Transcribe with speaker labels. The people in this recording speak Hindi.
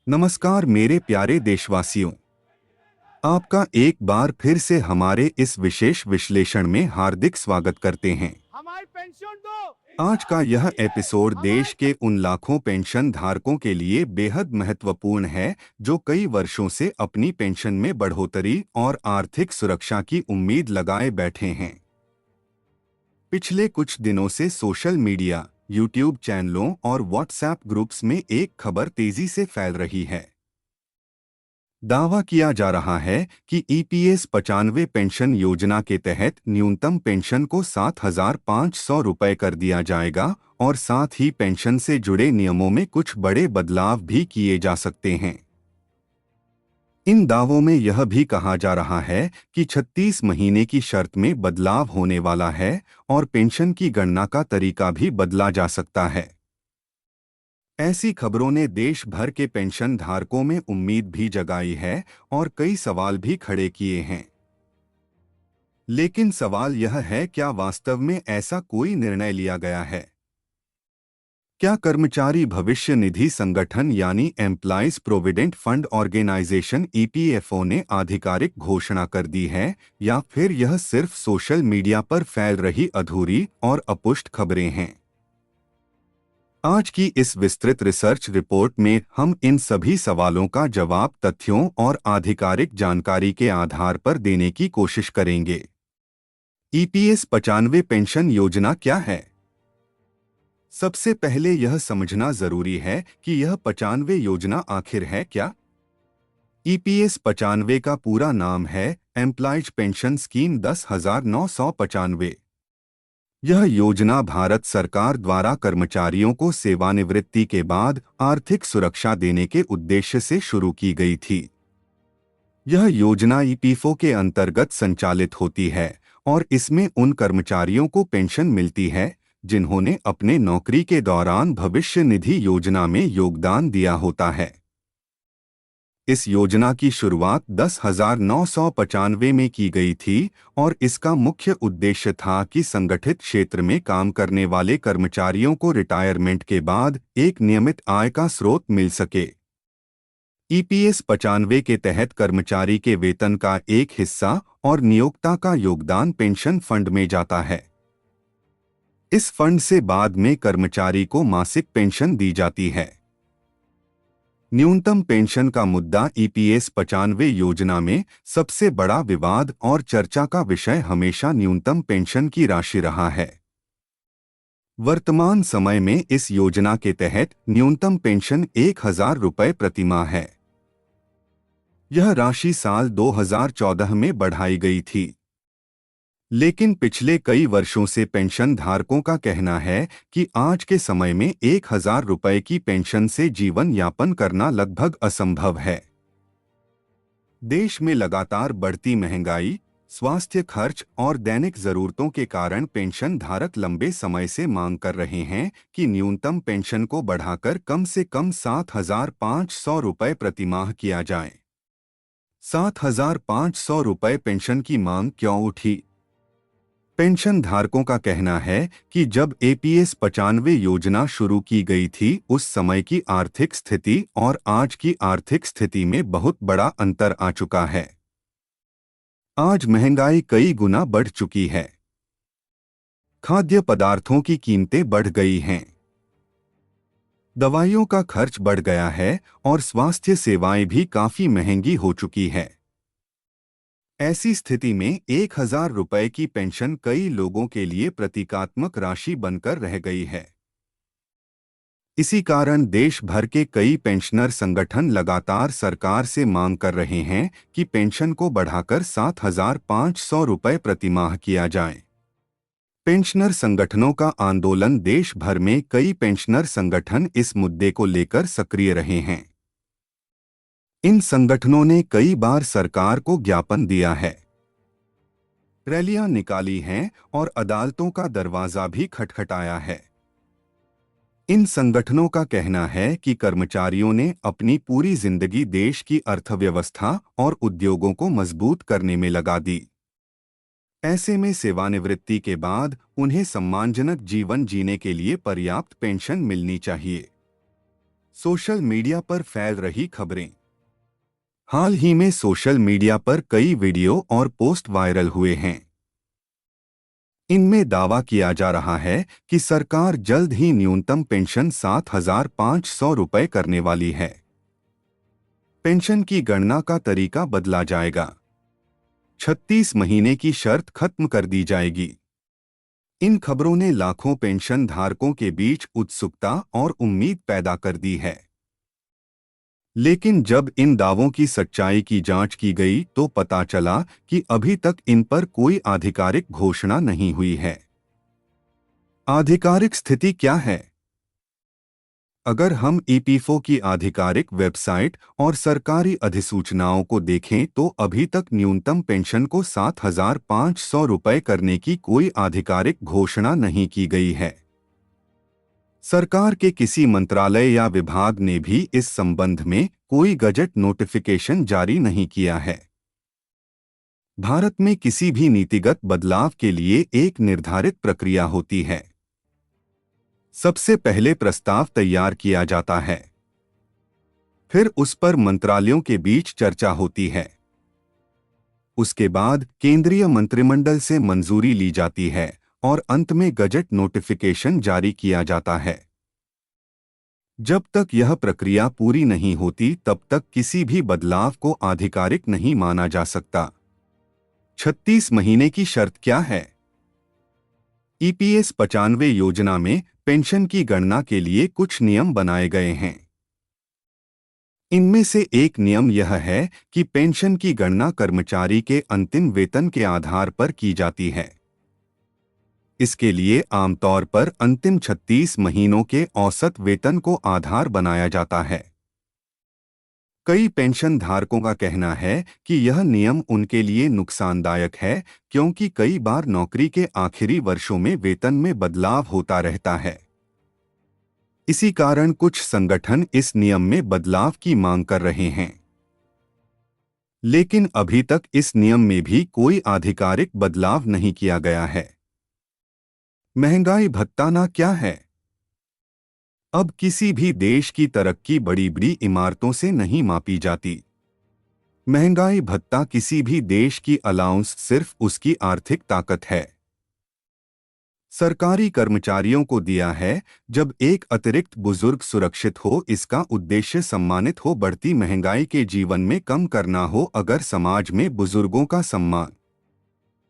Speaker 1: नमस्कार मेरे प्यारे देशवासियों, आपका एक बार फिर से हमारे इस विशेष विश्लेषण में हार्दिक स्वागत करते हैं।
Speaker 2: हमारी पेंशन दो।
Speaker 1: आज का यह एपिसोड देश के उन लाखों पेंशन धारकों के लिए बेहद महत्वपूर्ण है जो कई वर्षों से अपनी पेंशन में बढ़ोतरी और आर्थिक सुरक्षा की उम्मीद लगाए बैठे हैं। पिछले कुछ दिनों से सोशल मीडिया, यूट्यूब चैनलों और व्हाट्सएप ग्रुप्स में एक खबर तेजी से फैल रही है। दावा किया जा रहा है कि ईपीएस 95 पेंशन योजना के तहत न्यूनतम पेंशन को 7,500 रुपये कर दिया जाएगा और साथ ही पेंशन से जुड़े नियमों में कुछ बड़े बदलाव भी किए जा सकते हैं। इन दावों में यह भी कहा जा रहा है कि 36 महीने की शर्त में बदलाव होने वाला है और पेंशन की गणना का तरीका भी बदला जा सकता है। ऐसी खबरों ने देश भर के पेंशन धारकों में उम्मीद भी जगाई है और कई सवाल भी खड़े किए हैं। लेकिन सवाल यह है, क्या वास्तव में ऐसा कोई निर्णय लिया गया है? क्या कर्मचारी भविष्य निधि संगठन यानी employees provident fund organisation EPFO ने आधिकारिक घोषणा कर दी है, या फिर यह सिर्फ सोशल मीडिया पर फैल रही अधूरी और अपुष्ट खबरें हैं? आज की इस विस्तृत रिसर्च रिपोर्ट में हम इन सभी सवालों का जवाब तथ्यों और आधिकारिक जानकारी के आधार पर देने की कोशिश करेंगे। ईपीएस 95 पेंशन योजना क्या है? सबसे पहले यह समझना जरूरी है कि यह 95 योजना आखिर है क्या। ईपीएस 95 का पूरा नाम है एम्प्लॉयज पेंशन स्कीम 10,995। यह योजना भारत सरकार द्वारा कर्मचारियों को सेवानिवृत्ति के बाद आर्थिक सुरक्षा देने के उद्देश्य से शुरू की गई थी। यह योजना ईपीएफओ के अंतर्गत संचालित होती है और इसमें उन कर्मचारियों को पेंशन मिलती है जिन्होंने अपने नौकरी के दौरान भविष्य निधि योजना में योगदान दिया होता है। इस योजना की शुरुआत 10,995 में की गई थी और इसका मुख्य उद्देश्य था कि संगठित क्षेत्र में काम करने वाले कर्मचारियों को रिटायरमेंट के बाद एक नियमित आय का स्रोत मिल सके। ईपीएस 95 के तहत कर्मचारी के वेतन का एक हिस्सा और नियोक्ता का योगदान पेंशन फंड में जाता है। इस फंड से बाद में कर्मचारी को मासिक पेंशन दी जाती है। न्यूनतम पेंशन का मुद्दा ईपीएस 95 योजना में सबसे बड़ा विवाद और चर्चा का विषय हमेशा न्यूनतम पेंशन की राशि रहा है। वर्तमान समय में इस योजना के तहत न्यूनतम पेंशन 1,000 रुपये प्रतिमाह है। यह राशि साल 2014 में बढ़ाई गई थी, लेकिन पिछले कई वर्षों से पेंशन धारकों का कहना है कि आज के समय में 1,000 रुपये की पेंशन से जीवन यापन करना लगभग असंभव है। देश में लगातार बढ़ती महंगाई, स्वास्थ्य खर्च और दैनिक जरूरतों के कारण पेंशन धारक लंबे समय से मांग कर रहे हैं कि न्यूनतम पेंशन को बढ़ाकर कम से कम 7,500 रुपये प्रतिमाह किया जाए। 7,500 रुपये पेंशन की मांग क्यों उठी? पेंशन धारकों का कहना है कि जब ईपीएस 95 योजना शुरू की गई थी उस समय की आर्थिक स्थिति और आज की आर्थिक स्थिति में बहुत बड़ा अंतर आ चुका है। आज महंगाई कई गुना बढ़ चुकी है। खाद्य पदार्थों की कीमतें बढ़ गई हैं, दवाइयों का खर्च बढ़ गया है और स्वास्थ्य सेवाएं भी काफी महंगी हो चुकी है। ऐसी स्थिति में 1,000 रुपये की पेंशन कई लोगों के लिए प्रतीकात्मक राशि बनकर रह गई है। इसी कारण देश भर के कई पेंशनर संगठन लगातार सरकार से मांग कर रहे हैं कि पेंशन को बढ़ाकर 7,500 रुपये प्रतिमाह किया जाए। पेंशनर संगठनों का आंदोलन, देश भर में कई पेंशनर संगठन इस मुद्दे को लेकर सक्रिय रहे हैं। इन संगठनों ने कई बार सरकार को ज्ञापन दिया है, रैलियां निकाली हैं और अदालतों का दरवाजा भी खटखटाया है। इन संगठनों का कहना है कि कर्मचारियों ने अपनी पूरी जिंदगी देश की अर्थव्यवस्था और उद्योगों को मजबूत करने में लगा दी। ऐसे में सेवानिवृत्ति के बाद उन्हें सम्मानजनक जीवन जीने के लिए पर्याप्त पेंशन मिलनी चाहिए। सोशल मीडिया पर फैल रही खबरें। हाल ही में सोशल मीडिया पर कई वीडियो और पोस्ट वायरल हुए हैं। इनमें दावा किया जा रहा है कि सरकार जल्द ही न्यूनतम पेंशन 7,500 रुपये करने वाली है। पेंशन की गणना का तरीका बदला जाएगा। 36 महीने की शर्त खत्म कर दी जाएगी। इन खबरों ने लाखों पेंशन धारकों के बीच उत्सुकता और उम्मीद पैदा कर दी है। लेकिन जब इन दावों की सच्चाई की जांच की गई तो पता चला कि अभी तक इन पर कोई आधिकारिक घोषणा नहीं हुई है। आधिकारिक स्थिति क्या है? अगर हम ईपीएफओ की आधिकारिक वेबसाइट और सरकारी अधिसूचनाओं को देखें तो अभी तक न्यूनतम पेंशन को 7,500 रुपये करने की कोई आधिकारिक घोषणा नहीं की गई है। सरकार के किसी मंत्रालय या विभाग ने भी इस संबंध में कोई गजट नोटिफिकेशन जारी नहीं किया है। भारत में किसी भी नीतिगत बदलाव के लिए एक निर्धारित प्रक्रिया होती है। सबसे पहले प्रस्ताव तैयार किया जाता है, फिर उस पर मंत्रालयों के बीच चर्चा होती है। उसके बाद केंद्रीय मंत्रिमंडल से मंजूरी ली जाती है और अंत में गजट नोटिफिकेशन जारी किया जाता है। जब तक यह प्रक्रिया पूरी नहीं होती तब तक किसी भी बदलाव को आधिकारिक नहीं माना जा सकता। 36 महीने की शर्त क्या है? ईपीएस 95 योजना में पेंशन की गणना के लिए कुछ नियम बनाए गए हैं। इनमें से एक नियम यह है कि पेंशन की गणना कर्मचारी के अंतिम वेतन के आधार पर की जाती है। इसके लिए आमतौर पर अंतिम 36 महीनों के औसत वेतन को आधार बनाया जाता है। कई पेंशन धारकों का कहना है कि यह नियम उनके लिए नुकसानदायक है क्योंकि कई बार नौकरी के आखिरी वर्षों में वेतन में बदलाव होता रहता है। इसी कारण कुछ संगठन इस नियम में बदलाव की मांग कर रहे हैं। लेकिन अभी तक इस नियम में भी कोई आधिकारिक बदलाव नहीं किया गया है। महंगाई भत्ता ना क्या है? अब किसी भी देश की तरक्की बड़ी बड़ी इमारतों से नहीं मापी जाती। महंगाई भत्ता किसी भी देश की अलाउंस सिर्फ उसकी आर्थिक ताकत है। सरकारी कर्मचारियों को दिया है जब एक अतिरिक्त बुजुर्ग सुरक्षित हो। इसका उद्देश्य सम्मानित हो, बढ़ती महंगाई के जीवन में कम करना हो। अगर समाज में बुजुर्गों का सम्मान